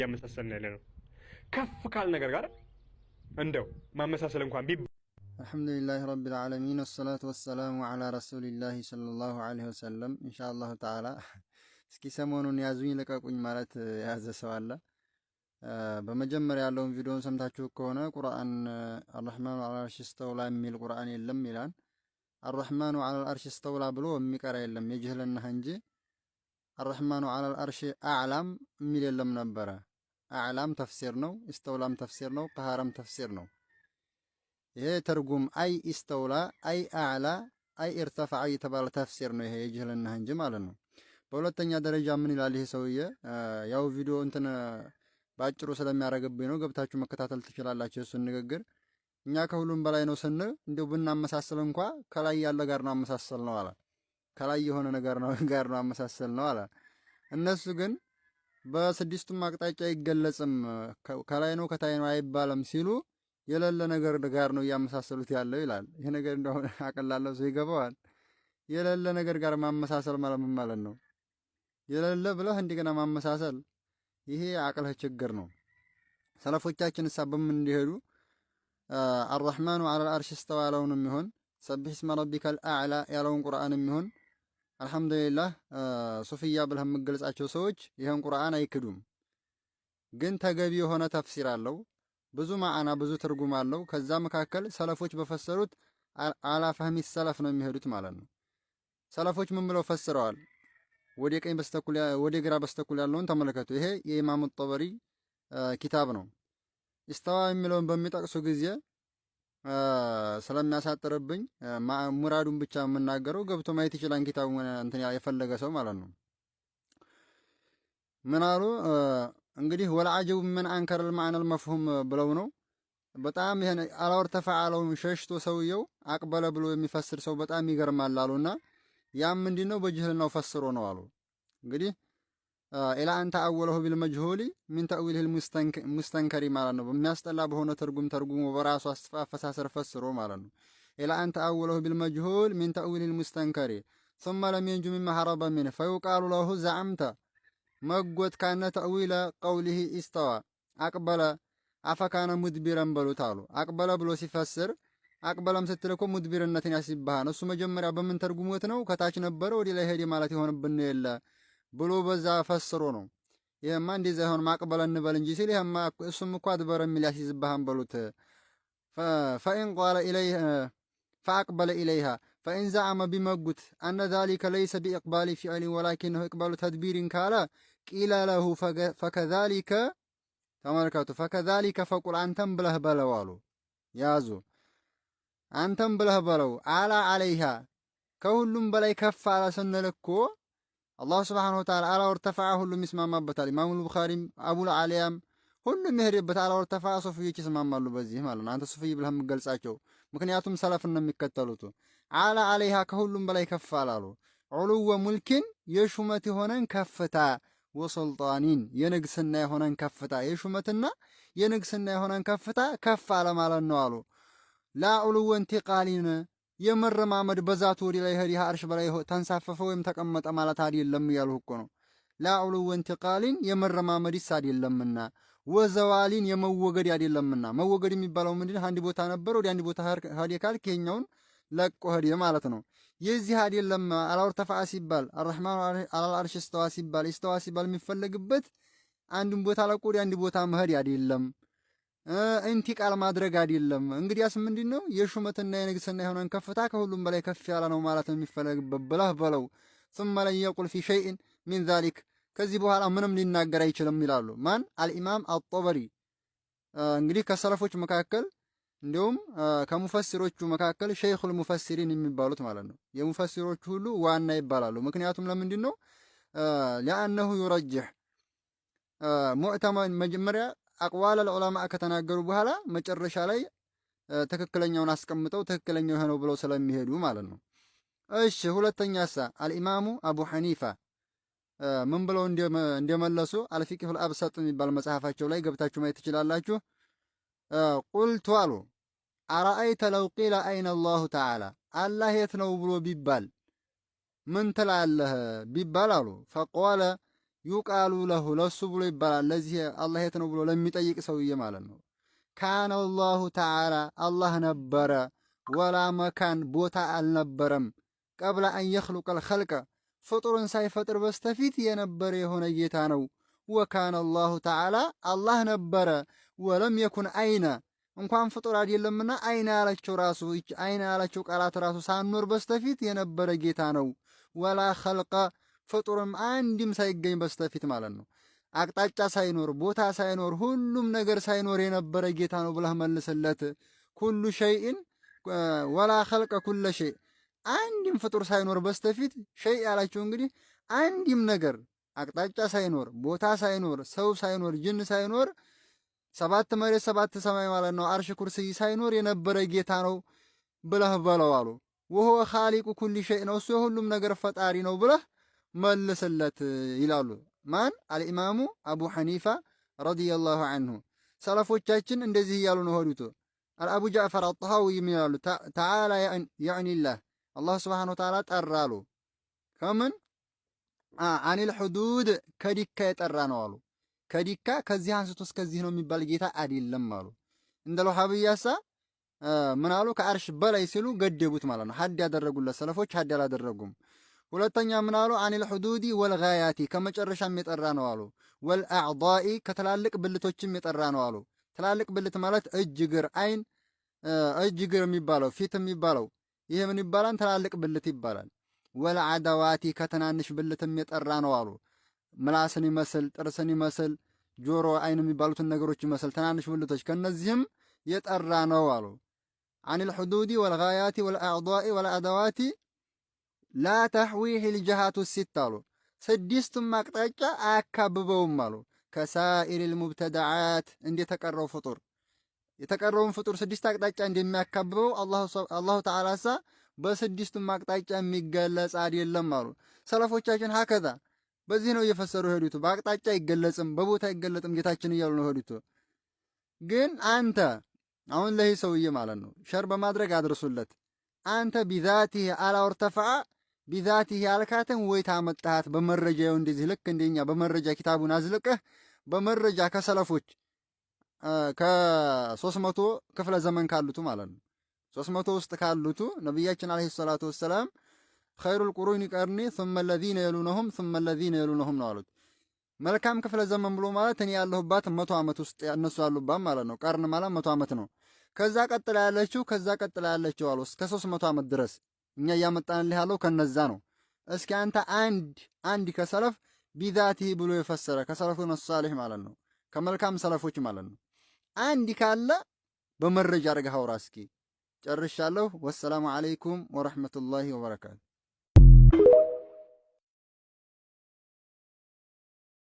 ያመሳሰልን ያለ ነው። ከፍ ካል ነገር ጋር እንደው ማመሳሰል እንኳን ቢባ አልሐምዱሊላህ ረቢል ዓለሚን ወሰላቱ ወሰላሙ ዐላ ረሱሊላህ ሰለላሁ ዐለይሂ ወሰለም። ኢንሻአላሁ ተዓላ እስኪ ሰሞኑን ያዙኝ ልቀቁኝ ማለት የያዘ ሰው አለ። በመጀመሪያ ያለውን ቪዲዮን ሰምታችሁ ከሆነ ቁርአን አርረህማኑ ዐለል አርሽ እስተውላ የሚል ቁርአን የለም ይላል። አርረህማኑ ዐለል አርሽ እስተውላ ብሎ የሚቀራ የለም የጅህልናህ እንጂ አርረህማኑ ዐለል አርሽ አዕላም የሚል የለም ነበረ። አዕላም ተፍሲር ነው፣ እስተውላም ተፍሲር ነው፣ ቀሃረም ተፍሲር ነው። ይሄ ትርጉም አይ ኢስተውላ አይ አዕላ አይ ኢርተፈዐ የተባለ ተፍሲር ነው። ይሄ የጅህልናህ እንጂ ማለት ነው። በሁለተኛ ደረጃ ምን ይላል ይሄ ሰውዬ? ያው ቪዲዮ እንትን ባጭሩ ስለሚያደርግብኝ ነው፣ ገብታችሁ መከታተል ትችላላችሁ እሱን ንግግር። እኛ ከሁሉም በላይ ነው ስንል እንደው ብናመሳሰል እንኳ ከላይ ያለ ጋር ነው አመሳሰል ነው አለ። ከላይ የሆነ ነገር ነው ጋር ነው አመሳሰል ነው አለ። እነሱ ግን በስድስቱም አቅጣጫ አይገለጽም፣ ከላይ ነው ከታይ ነው አይባልም ሲሉ የሌለ ነገር ጋር ነው እያመሳሰሉት ያለው ይላል። ይሄ ነገር እንደሆነ አቀላለው ሰው ይገባዋል። የሌለ ነገር ጋር ማመሳሰል ማለት ምን ማለት ነው? የሌለ ብለህ እንደገና ማመሳሰል፣ ይሄ አቅልህ ችግር ነው። ሰለፎቻችን ሳበም እንዲሄዱ አርረህማኑ ዐለል አርሽ እስተዋ ያለውንም ይሁን ሰቢሕ እስመ ረቢከል አዕላ ያለውን ቁርአንም ይሁን አልሐምዱሊላህ ሱፍያ ብለህ የምገልጻቸው ሰዎች ይሄን ቁርአን አይክዱም። ግን ተገቢ የሆነ ተፍሲር አለው፣ ብዙ ማዕና ብዙ ትርጉም አለው። ከዛ መካከል ሰለፎች በፈሰሩት አላ ፈህሚ ሰለፍ ነው የሚሄዱት ማለት ነው። ሰለፎች ምን ብለው ፈስረዋል? ወደ ቀኝ በስተኩል ወደ ግራ በስተኩል ያለውን ተመለከቱ። ይሄ የኢማሙ ጠበሪ ኪታብ ነው። ኢስተዋ የሚለውን በሚጠቅሱ ጊዜ ስለሚያሳጥርብኝ ሙራዱን ብቻ የምናገረው ገብቶ ማየት ይችላል። ኪታቡ እንትን የፈለገ ሰው ማለት ነው። ምን አሉ እንግዲህ ወልዐጀቡ ምን አንከረል ማዕነል መፍሁም ብለው ነው። በጣም ይሄን አላወር ተፈዓለውን ሸሽቶ ሰውየው አቅበለ ብሎ የሚፈስር ሰው በጣም ይገርማል አሉና ያም ምንድነው በጅህልናው ፈስሮ ነው አሉ። እንግዲህ ኢላ አንተ አወለሁ ቢልመጅሁሊ ሚን ተእዊልሂል ሙስተንከሪ ማለት ነው። በሚያስጠላ በሆነ ተርጉሞ በራሱ አፈሳሰር ፈስሮ ማለት ነው። ኢላ አንተ አወለሁ ቢልመጅሁል ሚን ተእዊልሂል ሙስተንከሪ ثم لم ينج مما هرب منه فيقال له زعمت መጎት ካነ ተእዊለ ቀውሊሂ ኢስተዋ አቅበለ አፈካነ ሙድቢረን በሉት አሉ። አቅበለ ብሎ ሲፈስር አቅበለም ስትል እኮ ሙድቢርነትን ያስይብሃል። እሱ መጀመሪያ በምን ተርጉሞት ነው? ከታች ነበረ ወደ ላይ ሄደ ማለት ይሆንብን የለ ብሎ በዛ ፈስሮ ነው። ይሄማ እንደዛ ይሆን ማቅበለ እንበል እንጂ ሲል ይሄማ እሱም እኮ አድበረ የሚል ያስይዝብሃል በሉት። ፈኢን ቃለ ኢለይሃ ፈአቅበለ ኢለይሃ ፈኢን ዘዐመ ቢመጉት አነ ዛሊከ ለይሰ ቢኢቅባሊ ፊዕሊን ወላኪነሁ ኢቅባሉ ተድቢሪን ካለ ቂለ ለሁ ፈከዛሊከ ተመልከቱ፣ ፈከዛሊከ ፈቁል አንተም ብለህ በለው አሉ። ያዙ አንተም ብለህ በለው አላ አለይሃ ከሁሉም በላይ ከፍ አለ ስንል እኮ አላሁ ስብሓነሁ ወተዓላ አላ ወርተፈዐ ሁሉም ይስማማበታል። ኢማሙል ቡኻሪም አቡል አሊያም ሁሉም ይሄድበት አላ ወርተፈዐ ሱፍዮች ይስማማሉ በዚህ ማለት ነው። አንተ ሱፍይ ብለህ የምትገልጻቸው ምክንያቱም ሰለፍን ነው የሚከተሉት። አላ አለይሃ ከሁሉም በላይ ከፍ አላሉ። ዑሉወ ሙልኪን የሹመት የሆነን ከፍታ ወሱልጣኒን የንግስና የሆነን ከፍታ የሹመትና የንግስና የሆነን ከፍታ ከፍ አለ ማለት ነው አሉ። ላ ዑሉወ እንቲቃሊን የመረማመድ በዛቱ ወደ ላይ ሄዲ አርሽ በላይ ተንሳፈፈ ወይም ተቀመጠ ማለት አይደለም እያልሁ እኮ ነው። ላ ዑሉወ እንቲቃሊን የመረማመድስ አይደለምና ወዘዋሊን የመወገድ አይደለምና። መወገድ የሚባለው ምንድነው? አንድ ቦታ ነበር ወደ አንድ ቦታ ሄደ ካልክ ይኸኛውን ለቆ ሄደ ማለት ነው። የዚህ አይደለም አላወር ተፈዓ ሲባል አርረህማኑ ዐለል አርሽ እስተዋ ሲባል ኢስተዋ ሲባል የሚፈለግበት አንድን ቦታ ለቆ ወደ አንድ ቦታ መሄድ አይደለም፣ ኢንቲቃል ማድረግ አይደለም። እንግዲያስ ምንድነው? የሹመትና የንግስና የሆነን ከፍታ ከሁሉም በላይ ከፍ ያለ ነው ማለት ነው የሚፈለግበት ብለህ በለው። ثم لن يقل في شيء من ذلك ከዚህ በኋላ ምንም ሊናገር አይችልም ይላሉ። ማን? አልኢማም አጠበሪ። እንግዲህ ከሰለፎች መካከል እንዲሁም ከሙፈሲሮቹ መካከል ሸይኹል ሙፈሲሪን የሚባሉት ማለት ነው። የሙፈሲሮቹ ሁሉ ዋና ይባላሉ። ምክንያቱም ለምንድን ነው? ለአነሁ ዩረጅህ ሙዕተመን መጀመሪያ አቅዋለል ዑለማ ከተናገሩ በኋላ መጨረሻ ላይ ትክክለኛውን አስቀምጠው ትክክለኛው የሆነው ብለው ስለሚሄዱ ማለት ነው። እሺ ሁለተኛሳ አልኢማሙ አቡ ሐኒፋ ምን ብለው እንደመለሱ አልፊቅሁል አብሰጥ የሚባል መጽሐፋቸው ላይ ገብታችሁ ማየት ትችላላችሁ። ቁልቱ አሉ አረአይተ ለው ቂለ አይነ አላሁ ተዓላ አላህ የት ነው ብሎ ቢባል ምን ትላለህ ቢባል አሉ ፈቃለ ዩቃሉ ለሁ ለሱ ብሎ ይባላል። ለዚህ አላህ የት ነው ብሎ ለሚጠይቅ ሰውዬ ማለት ነው። ካነ አላሁ ተዓላ አላህ ነበረ፣ ወላ መካን ቦታ አልነበረም። ቀብለ አን የኽሉቀል ኸልቀ ፍጡርን ሳይፈጥር በስተፊት የነበረ የሆነ ጌታ ነው። ወካነ አላሁ ተዓላ አላህ ነበረ፣ ወለም የኩን አይነ እንኳን ፍጡር አይደለምና አይነ ያላቸው ራሱ አይነ ያላቸው ቃላት ራሱ ሳኖር በስተፊት የነበረ ጌታ ነው። ወላ ኸልቀ ፍጡርም አንድም ሳይገኝ በስተፊት ማለት ነው። አቅጣጫ ሳይኖር ቦታ ሳይኖር ሁሉም ነገር ሳይኖር የነበረ ጌታ ነው ብለህ መልስለት። ኩሉ ሸይእን ወላ ኸልቀ ኩለ ሸይ አንድም ፍጡር ሳይኖር በስተፊት ሸይ ያላቸው እንግዲህ አንድም ነገር አቅጣጫ ሳይኖር ቦታ ሳይኖር ሰው ሳይኖር ጅን ሳይኖር 7 መሬት 7 ሰማይ ማለት ነው አርሽ ኩርሲይ ሳይኖር የነበረ ጌታ ነው ብለህ በለው አሉ። ወሆ ኻሊቁ ኩሊ ሸይ ነው እሱ የሁሉም ነገር ፈጣሪ ነው ብለህ መልስለት ይላሉ። ማን? አልኢማሙ አቡ ሐኒፋ ረዲየላሁ ዐንሁ። ሰለፎቻችን እንደዚህ እያሉ ነው ሆዱት። አልአቡ ጃዕፈር አጥሃዊ ይላሉ ተዓላ ያዕኒላህ አላህ ሱብሓነሁ ወተዓላ ጠራሉ። ከምን አኒል ሑዱድ ከዲካ የጠራ ነው አሉ። ከዲካ ከዚህ አንስቶ እስከዚህ ነው የሚባል ጌታ አይደለም አሉ። እንደ ለውሃብያሳ ምን አሉ? ከአርሽ በላይ ሲሉ ገደቡት ማለት ነው። ሐድ ያደረጉለት ሰለፎች ሐድ አላደረጉም። ሁለተኛ ምን አሉ? አኒል ሑዱዲ ወልጋያቲ ከመጨረሻም የጠራ ነው አሉ። ወልአዕዳኢ ከትላልቅ ብልቶችም የጠራ ነው አሉ። ትላልቅ ብልት ማለት እጅ፣ እግር፣ አይን፣ እጅ እግር የሚባለው ፊት የሚባለው ይሄ ምን ይባላል? ትላልቅ ብልት ይባላል። ወልዓዳዋቲ ከትናንሽ ብልትም የጠራ ነው አሉ። ምላስን ይመስል ጥርስን ይመስል ጆሮ፣ አይን የሚባሉትን ነገሮች ይመስል ትናንሽ ብልቶች ከነዚህም የጠራ ነው አሉ። አኒል ሑዱዲ ወልጋያቲ ወልአዕዳኢ ወልዓዳዋቲ ላ ተሕዊህ ልጅሃቱ ሲት አሉ። ስድስቱም አቅጣጫ አያካብበውም አሉ። ከሳኢር ልሙብተዳዓት እንደተቀረው ፍጡር የተቀረውን ፍጡር 6 አቅጣጫ እንደሚያካብበው አላሁ ተዓላሳ በስድስቱም አቅጣጫ የሚገለጽ አይደለም አሉ። ሰለፎቻችን ሀከዛ በዚህ ነው እየፈሰሩ ሄዱት። በአቅጣጫ አይገለጽም በቦታ አይገለጽም ጌታችን እያሉ ነው ሄዱት። ግን አንተ አሁን ለዚህ ሰውዬ ማለት ነው ሸር በማድረግ አድርሱለት። አንተ ቢዛቲህ አላወርተፈዓ ቢዛቲህ ያልካትን ወይ ታመጣሃት በመረጃ ይኸው እንደዚህ ልክ እንደኛ በመረጃ ኪታቡን አዝልቀህ በመረጃ ከሰለፎች ከ300 ክፍለ ዘመን ካሉቱ ማለት ነው 300 ውስጥ ካሉቱ ነብያችን አለይሂ ሰላቱ ወሰላም ኸይሩል ቁሩኒ ቀርኒ ثم الذين يلونهم ثم الذين يلونهم ነው አሉት። መልካም ክፍለ ዘመን ብሎ ማለት እኔ ያለሁባት 100 ዓመት ውስጥ እነሱ ያሉባት ማለት ነው። ቀርን ማለት 100 ዓመት ነው። ከዛ ቀጥላ ያለችው አሉ እስከ 300 ዓመት ድረስ እኛ እያመጣንልህ ያለው ከነዛ ነው። እስኪ አንተ አንድ ከሰለፍ ቢዛቲህ ብሎ የፈሰረ ከሰለፉን ሷሊህ ማለት ነው ከመልካም ሰለፎች ማለት ነው አንድ ካለ በመረጃ አድርገህ አውራ እስኪ። ጨርሻለሁ። ወሰላሙ አለይኩም ወረሕመቱላሂ ወበረካቱ።